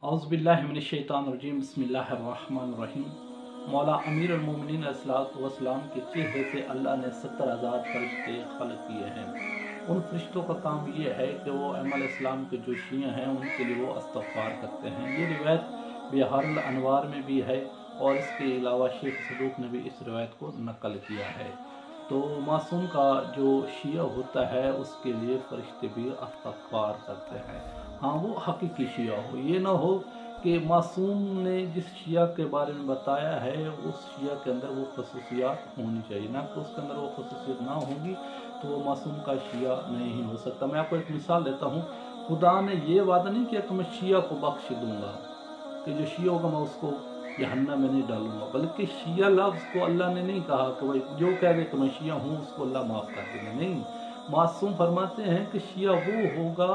औज़ुबिल्लाहिमिनश्शैतानिर्रजीम बिस्मिल्लाहिर्रहमानिर्रहीम। मौला अमीर अल-मोमिनीन अलैहिस्सलाम के चेहरे से अल्लाह ने 70,000 फरिश्ते खल्क़ किए हैं। उन फरिश्तों का काम ये है कि वो इस्लाम के जो शिया हैं उनके लिए वो इस्तग़फ़ार करते हैं। ये रिवायत बिहारुल अनवार में भी है और इसके अलावा शेख सदूक ने भी इस रिवायत को नकल किया है। तो मासूम का जो शिया होता है उसके लिए फरिश्ते भी इस्तग़फ़ार करते हैं। हाँ, वो हकीकी शिया हो, ये ना हो कि मासूम ने जिस शिया के बारे में बताया है उस शिया के अंदर वो खसूसियात होनी चाहिए, ना कि उसके अंदर वो खसूसियत ना होगी तो वो मासूम का शिया नहीं हो सकता। मैं आपको एक मिसाल देता हूँ। खुदा ने ये वादा नहीं किया कि मैं शिया को बख्श दूंगा, कि जो शिया होगा मैं उसको जहन्नम में नहीं डालूंगा, बल्कि शिया लफ्ज़ को अल्लाह ने नहीं कहा कि भाई जो कह दे कि मैं शिया हूँ उसको अल्लाह माफ़ कर देगा। नहीं, मासूम फरमाते हैं कि शिया वो होगा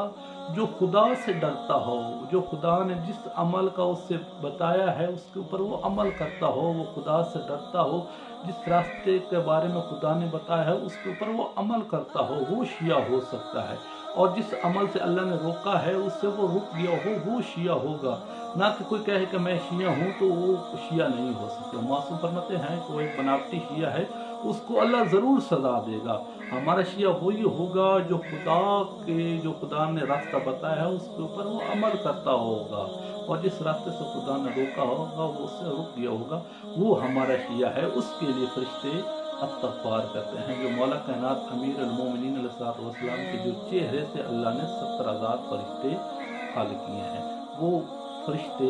जो खुदा से डरता हो, जो खुदा ने जिस अमल का उससे बताया है उसके ऊपर वो अमल करता हो, वो खुदा से डरता हो, जिस रास्ते के बारे में खुदा ने बताया है उसके ऊपर वो अमल करता हो, वो शिया हो सकता है। और जिस अमल से अल्लाह ने रोका है उससे वो रुक गया हो, वो शिया होगा। ना कि कोई कहे कि मैं शिया हूँ तो वो शिया नहीं हो सकता। मासूम फरमाते हैं कि वो एक बनावटी शिया है, उसको अल्लाह ज़रूर सज़ा देगा। हमारा शिया वही होगा जो खुदा ने रास्ता बताया है उसके ऊपर वो अमल करता होगा, और जिस रास्ते से खुदा ने रोका होगा वो उससे रुक गया होगा, वो हमारा शिया है। उसके लिए फरिश्ते इस्तग़फ़ार करते हैं। जो मौला कायनात अमीर अल-मोमिनीन अलैहिस्सलाम के जो चेहरे से अल्लाह ने 70,000 फरिश्ते खालिक़ किए हैं, वो फरिश्ते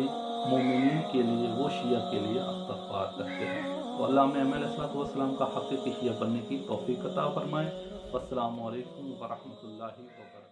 मोमिनीन के लिए, वो शिया के लिए इस्तग़फ़ार करते हैं। तो अल्लाह हमें अलैहिस्सलाम का हक़ीक़ी शिया बनने की तौफ़ीक़ अता फ़रमाए। अस्सलामु अलैकुम व रहमतुल्लाहि व बरकातहू।